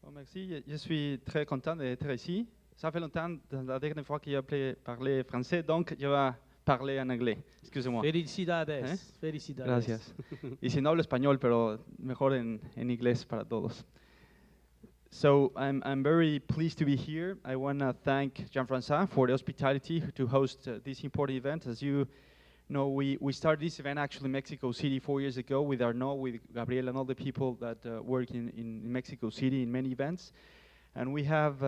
Oh, merci, je suis très content d'être ici. Ça fait longtemps, la dernière fois que j'ai parlé français, donc je vais parler en anglais. Excusez-moi. Felicidades, ¿Eh? felicidades. Gracias. Y si no hablo español, pero mejor en inglés para todos. So I'm very pleased to be here. I want to thank Jean-François for the hospitality to host this important event. As you know, we started this event actually in Mexico City 4 years ago with Arnaud, with Gabriel, and all the people that work in Mexico City in many events. And we have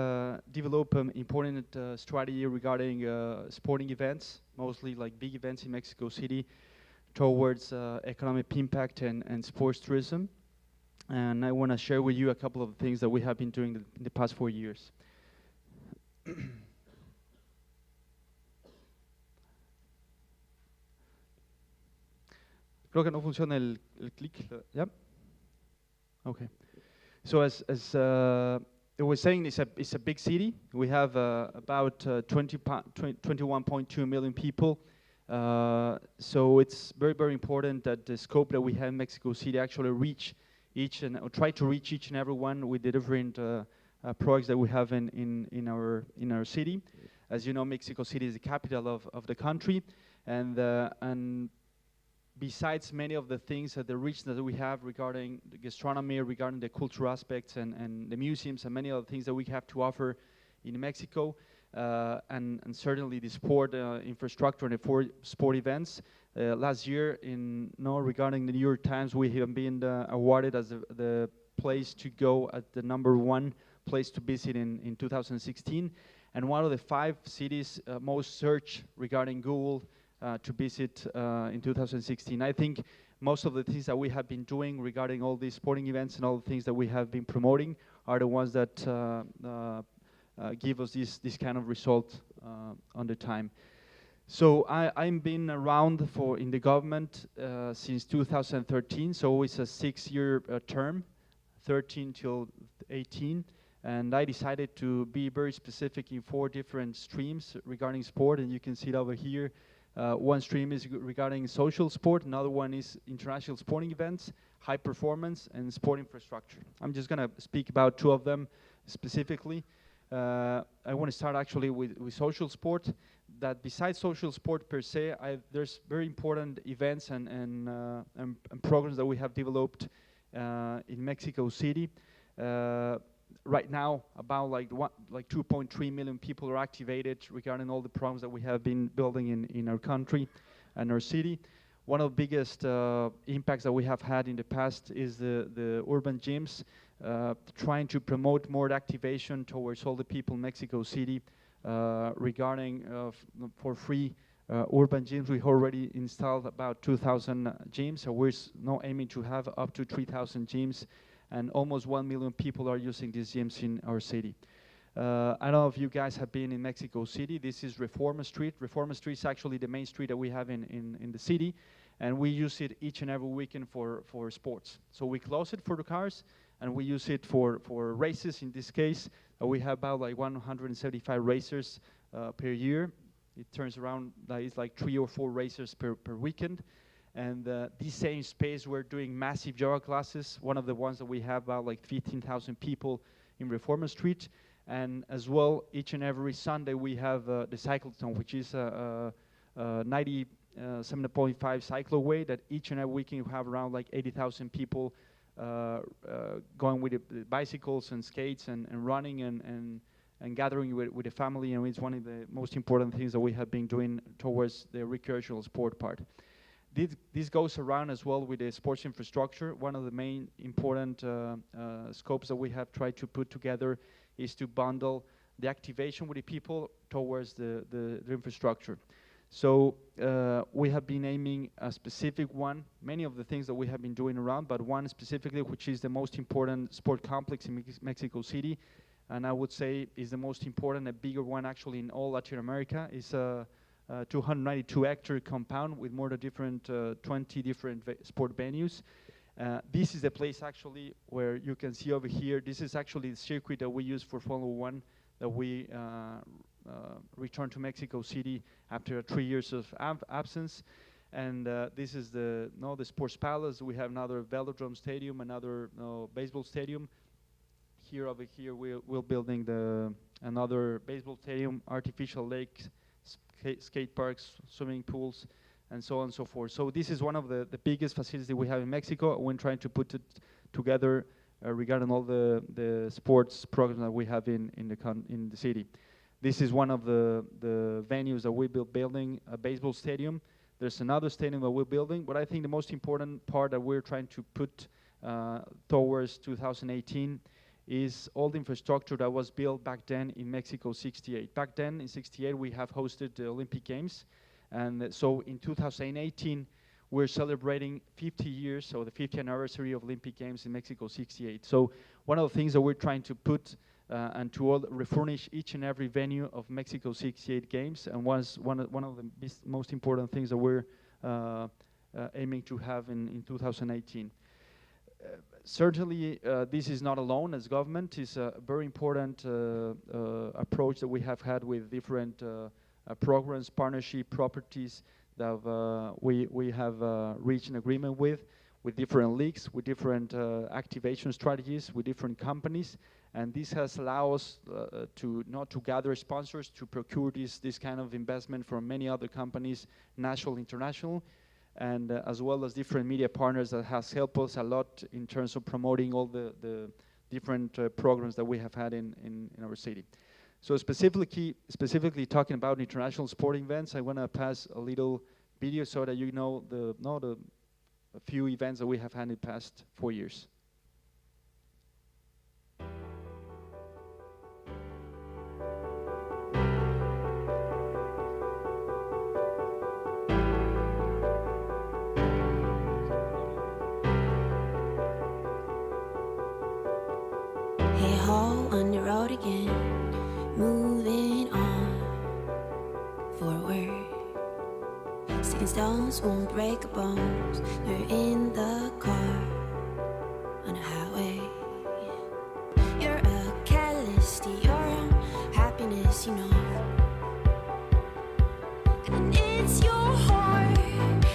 developed an important strategy regarding sporting events, mostly like big events in Mexico City, towards economic impact and sports tourism. And I want to share with you a couple of things that we have been doing in the past 4 years. Creo que no funciona el clic. Yep. Okay. So as I was saying, it's a big city. We have about 21.2 million people. So it's very, very important that the scope that we have in Mexico City actually reach or try to reach each and every one with the different projects that we have in our city. As you know, Mexico City is the capital of the country, and besides many of the things that the richness that we have regarding the gastronomy, regarding the cultural aspects and the museums and many other things that we have to offer in Mexico, and certainly the sport infrastructure and the sport events. Last year, regarding the New York Times, we have been awarded as the place to go at the #1 place to visit in 2016, and one of the 5 cities most searched regarding Google to visit in 2016. I think most of the things that we have been doing regarding all these sporting events and all the things that we have been promoting are the ones that give us this kind of result on the time. So I've been around in the government since 2013, so it's a 6-year term, 13 till 18, and I decided to be very specific in 4 different streams regarding sport, and you can see it over here. One stream is regarding social sport, another one is international sporting events, high performance, and sport infrastructure. I'm just going to speak about 2 of them specifically. I want to start actually with social sport. That besides social sport per se, there's very important events and programs that we have developed in Mexico City. Right now, about like 2.3 million people are activated regarding all the programs that we have been building in our country and our city. One of the biggest impacts that we have had in the past is the urban gyms, trying to promote more activation towards all the people in Mexico City regarding for free urban gyms. We already installed about 2,000 gyms, so we're now aiming to have up to 3,000 gyms, and almost 1 million people are using these gyms in our city. I don't know if you guys have been in Mexico City. This is Reforma Street. Reforma Street is actually the main street that we have in the city, and we use it each and every weekend for sports. So we close it for the cars, and we use it for races. In this case, we have about like 175 racers per year. It turns around, it's like 3 or 4 racers per weekend. And this same space, we're doing massive yoga classes. One of the ones that we have about like 15,000 people in Reforma Street. And as well, each and every Sunday, we have the cyclotron, which is a 97.5 cycloway that each and every weekend you have around like 80,000 people going with the bicycles and skates and running and gathering with the family. And it's one of the most important things that we have been doing towards the recreational sport part. This goes around as well with the sports infrastructure. One of the main important scopes that we have tried to put together is to bundle the activation with the people towards the infrastructure. So we have been aiming a specific one, many of the things that we have been doing around, but one specifically, which is the most important sport complex in Mexico City, and I would say is the most important, a bigger one actually in all Latin America, is a 292-hectare compound with more than 20 different sport venues. This is the place actually where you can see over here. This is actually the circuit that we use for Formula 1 that we returned to Mexico City after 3 years of absence. And this is the Sports Palace. We have another velodrome stadium, another baseball stadium. over here, we're building another baseball stadium, artificial lakes, skate parks, swimming pools, and so on and so forth. So this is one of the biggest facilities we have in Mexico. We're trying to put it together regarding all the sports programs that we have in the city. This is one of the venues that we're building, a baseball stadium. There's another stadium that we're building, but I think the most important part that we're trying to put towards 2018 is all the infrastructure that was built back then in Mexico 68. Back then in 68 we have hosted the Olympic Games, and so in 2018 we're celebrating 50 years, so the 50th anniversary of Olympic Games in Mexico 68. So one of the things that we're trying to put and to refurnish each and every venue of Mexico 68 Games, and was one of the most important things that we're aiming to have in 2018. Certainly, this is not alone as government. It's a very important approach that we have had with different programs, partnership, properties that we have reached an agreement with different leagues, with different activation strategies, with different companies. And this has allowed us to gather sponsors, to procure this kind of investment from many other companies, national, international, and as well as different media partners that has helped us a lot in terms of promoting all the different programs that we have had in our city. So specifically talking about international sporting events, I want to pass a little video so that you know a few events that we have had in the past 4 years. On the road again, moving on forward. Sticking stones won't break a bones. You're in the car on a highway. You're a catalyst to your own happiness, you know. And it's your heart,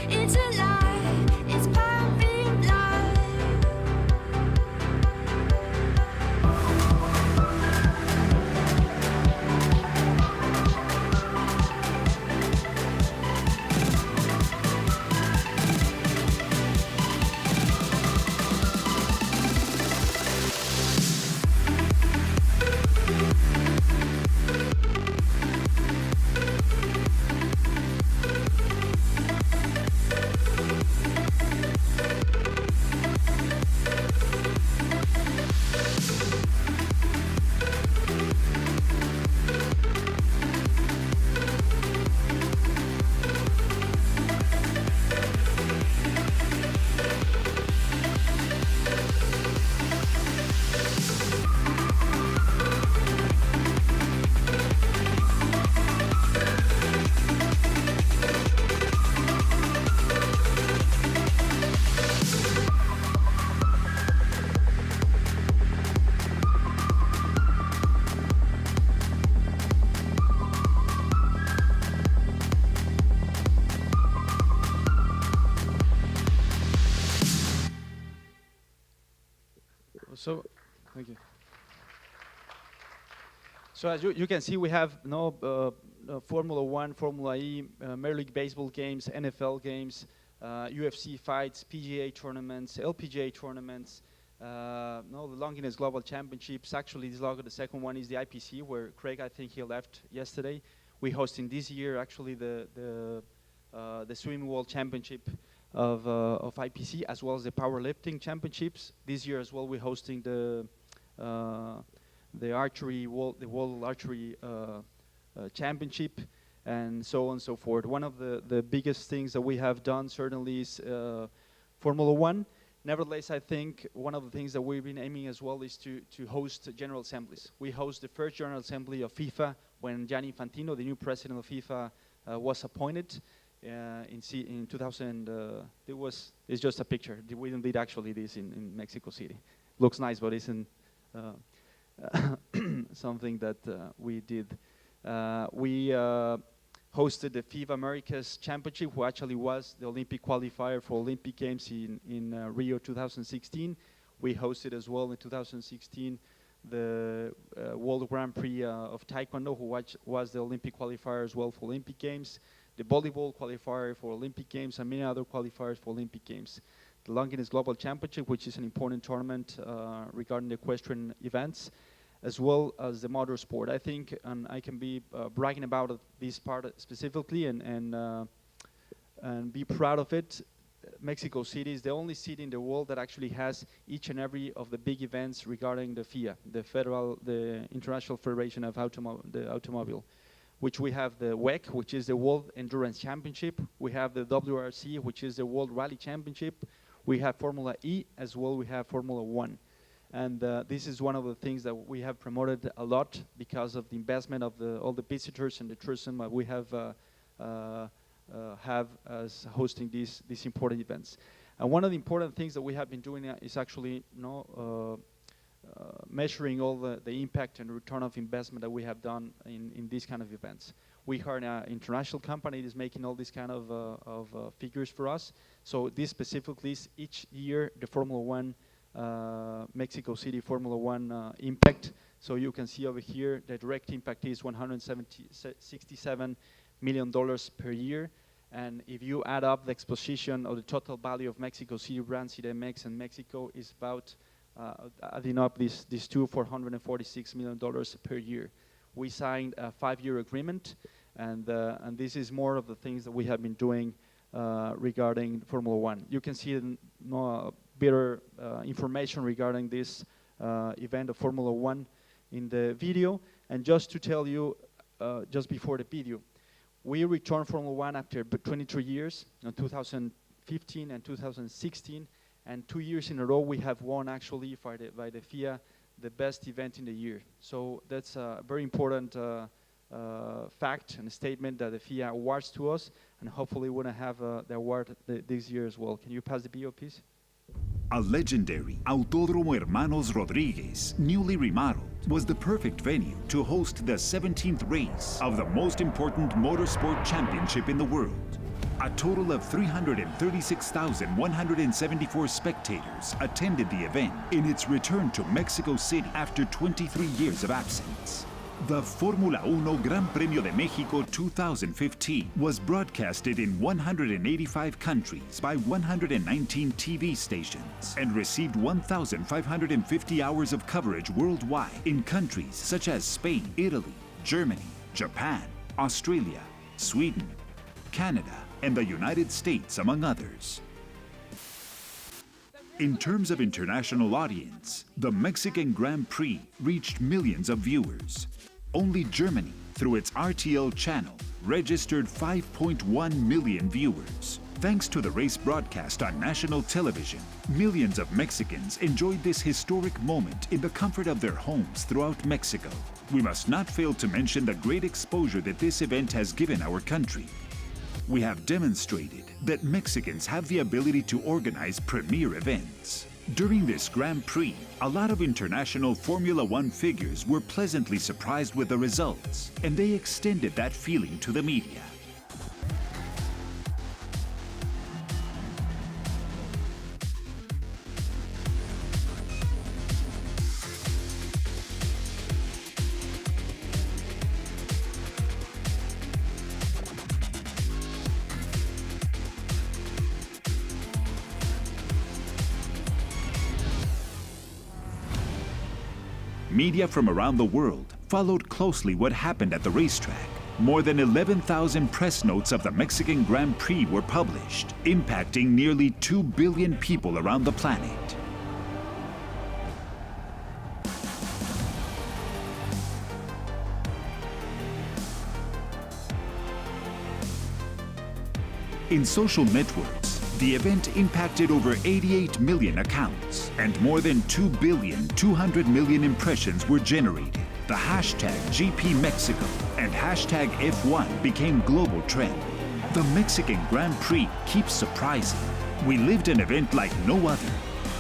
it's alive, it's pumping blood. So, thank you. So as you can see, we have Formula 1, Formula E, Major League Baseball games, NFL games, UFC fights, PGA tournaments, LPGA tournaments, the Longinus Global Championships. Actually, the second one is the IPC, where Craig, I think he left yesterday. We're hosting this year, actually, the Swimming World Championship of IPC, as well as the powerlifting championships. This year as well, we're hosting the World Archery Championship, and so on and so forth. One of the biggest things that we have done certainly is Formula 1. Nevertheless, I think one of the things that we've been aiming as well is to host general assemblies. We host the first general assembly of FIFA when Gianni Infantino, the new president of FIFA, was appointed. In 2000, it's just a picture. We did actually this in Mexico City. Looks nice, but isn't something that we did. We hosted the FIBA Americas Championship, who actually was the Olympic qualifier for Olympic Games in Rio 2016. We hosted as well in 2016 the World Grand Prix of Taekwondo, who was the Olympic qualifier as well for Olympic Games, the volleyball qualifier for Olympic Games, and many other qualifiers for Olympic Games. The Longines Global Championship, which is an important tournament regarding the equestrian events, as well as the motorsport. I think, and I can be bragging about this part specifically and be proud of it. Mexico City is the only city in the world that actually has each and every of the big events regarding the FIA, the International Federation of the Automobile, which we have the WEC, which is the World Endurance Championship. We have the WRC, which is the World Rally Championship. We have Formula E, as well we have Formula One. And this is one of the things that we have promoted a lot because of the investment of all the visitors and the tourism that we have as hosting these important events. And one of the important things that we have been doing is actually measuring all the impact and return of investment that we have done in these kind of events. We are an international company that is making all these kind of figures for us. So this specifically is each year the Formula One Mexico City Formula One impact. So you can see over here the direct impact is $167 million per year. And if you add up the exposition or the total value of Mexico City brand, CDMX and Mexico is about, adding up these two, $446 million per year. We signed a 5-year agreement, and this is more of the things that we have been doing regarding Formula One. You can see better information regarding this event of Formula One in the video. And just to tell you, just before the video, we returned Formula One after 23 years, in 2015 and 2016, and 2 years in a row we have won actually by the FIA the best event in the year. So that's a very important fact and statement that the FIA awards to us, and hopefully we're going to have the award this year as well. Can you pass the video, please? A legendary Autódromo Hermanos Rodríguez, newly remodeled, was the perfect venue to host the 17th race of the most important motorsport championship in the world. A total of 336,174 spectators attended the event in its return to Mexico City after 23 years of absence. The Fórmula 1 Gran Premio de México 2015 was broadcasted in 185 countries by 119 TV stations and received 1,550 hours of coverage worldwide in countries such as Spain, Italy, Germany, Japan, Australia, Sweden, Canada, and the United States, among others. In terms of international audience, the Mexican Grand Prix reached millions of viewers. Only Germany, through its RTL channel, registered 5.1 million viewers. Thanks to the race broadcast on national television, millions of Mexicans enjoyed this historic moment in the comfort of their homes throughout Mexico. We must not fail to mention the great exposure that this event has given our country. We have demonstrated that Mexicans have the ability to organize premier events. During this Grand Prix, a lot of international Formula One figures were pleasantly surprised with the results, and they extended that feeling to the media. Media from around the world followed closely what happened at the racetrack. More than 11,000 press notes of the Mexican Grand Prix were published, impacting nearly 2 billion people around the planet. In social networks, the event impacted over 88 million accounts, and more than 2,200 million impressions were generated. The hashtag GP Mexico and hashtag F1 became global trend. The Mexican Grand Prix keeps surprising. We lived an event like no other.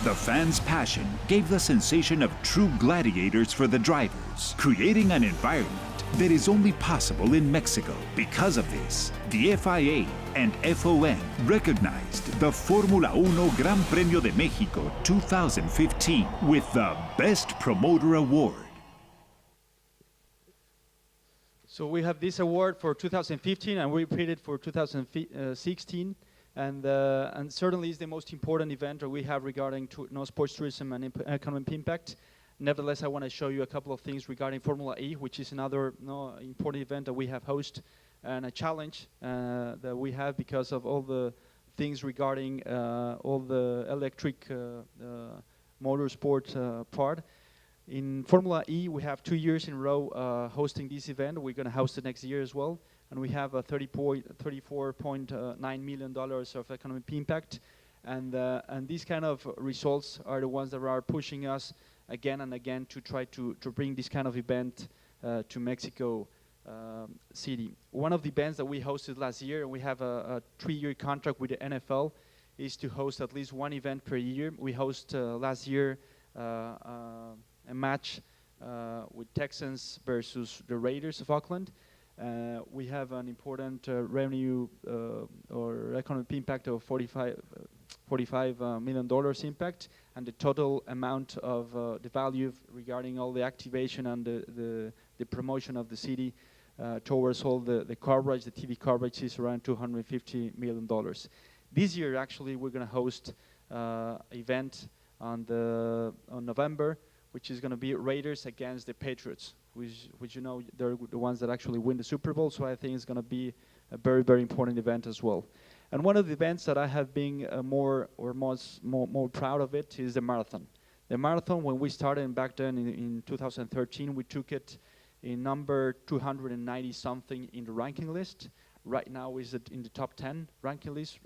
The fans' passion gave the sensation of true gladiators for the drivers, creating an environment that is only possible in Mexico. Because of this, the FIA and FOM recognized the Fórmula 1 Gran Premio de México 2015 with the Best Promoter Award. So we have this award for 2015, and we repeated for 2016. And certainly is the most important event that we have regarding sports tourism and economic impact. Nevertheless, I want to show you a couple of things regarding Formula E, which is another important event that we have hosted, and a challenge that we have because of all the things regarding all the electric motorsport part. In Formula E, we have 2 years in a row hosting this event. We're going to host it next year as well. And we have a $34.9 million of economic impact. And these kind of results are the ones that are pushing us again and again to try to bring this kind of event to Mexico City. One of the events that we hosted last year, and we have a 3-year contract with the NFL, is to host at least one event per year. We host last year a match with Texans versus the Raiders of Oakland. We have an important revenue or economic impact of $45 million impact, and the total amount of the value regarding all the activation and the promotion of the city towards all the coverage, the TV coverage, is around $250 million. This year, actually, we're going to host an event on November, which is going to be Raiders against the Patriots, which you know they're the ones that actually win the Super Bowl. So I think it's going to be a very, very important event as well. And one of the events that I have been more proud of it is the marathon. The marathon, when we started back then in 2013, we took it in number 290 something in the ranking list. Right now is it in the top 10 ranking list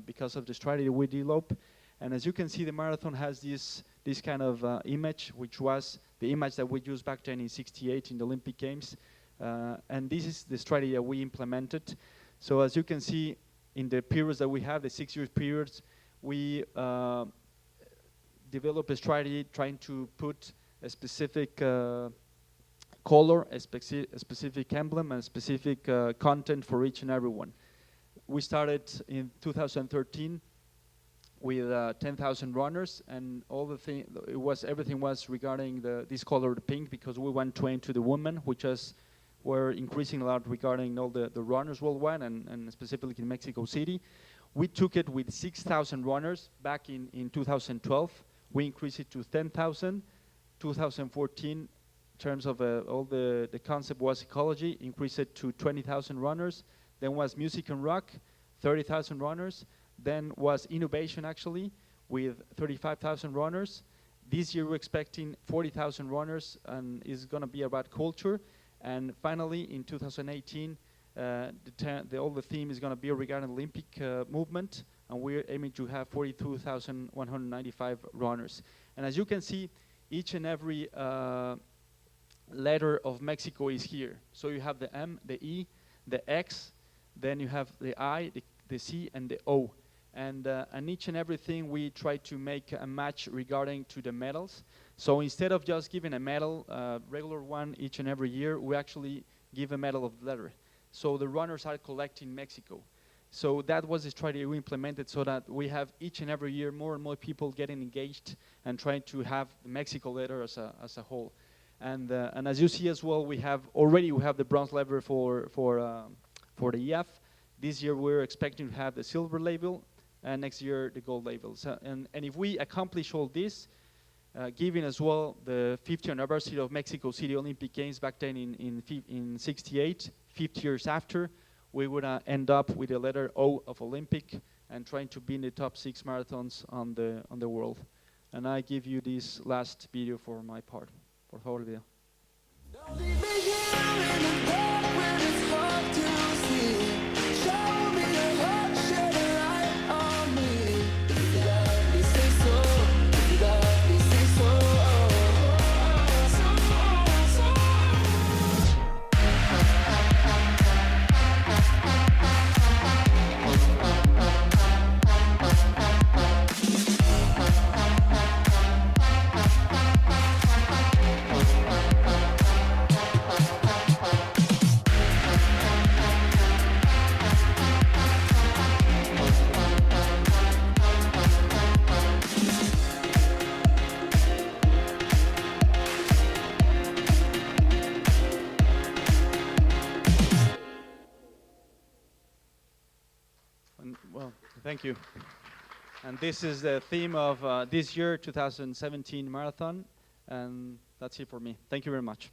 because of the strategy we developed. And as you can see, the marathon has this kind of image, which was the image that we used back then in '68 in the Olympic Games. And this is the strategy that we implemented. So as you can see, in the periods that we have, the 6 year periods, we developed a strategy trying to put a specific color, a specific emblem, and specific content for each and every one. We started in 2013 with 10,000 runners, and everything was regarding this color, the pink, because we went to aim to the women, which were increasing a lot regarding all the runners worldwide, and specifically in Mexico City. We took it with 6,000 runners back in 2012. We increased it to 10,000. 2014, in terms of all the concept was ecology, increased it to 20,000 runners. Then was music and rock, 30,000 runners. Then was innovation, actually, with 35,000 runners. This year we're expecting 40,000 runners, and it's going to be about culture. And finally, in 2018, all the theme is going to be regarding Olympic movement, and we're aiming to have 42,195 runners. And as you can see, each and every letter of Mexico is here. So you have the M, the E, the X, then you have the I, the C, and the O. And each and everything we try to make a match regarding to the medals. So instead of just giving a medal, regular one each and every year, we actually give a medal of letter. So the runners are collecting Mexico. So that was the strategy we implemented, so that we have each and every year more and more people getting engaged and trying to have the Mexico letter as a whole. And as you see as well, we have the bronze level for the EF. This year we're expecting to have the silver label, and next year the gold label. So, and if we accomplish all this, given as well the 50th anniversary of Mexico City Olympic Games back then in '68, 50 years after, we would end up with the letter O of Olympic and trying to be in the top 6 marathons on the world. And I give you this last video for my part. Por favor, video. Don't leave me here in the dark when it's hard to see. Show me your heart, shed a light on me. If you love me, say so. If you love me, say so. Well, thank you. And this is the theme of this year, 2017 marathon. And that's it for me. Thank you very much.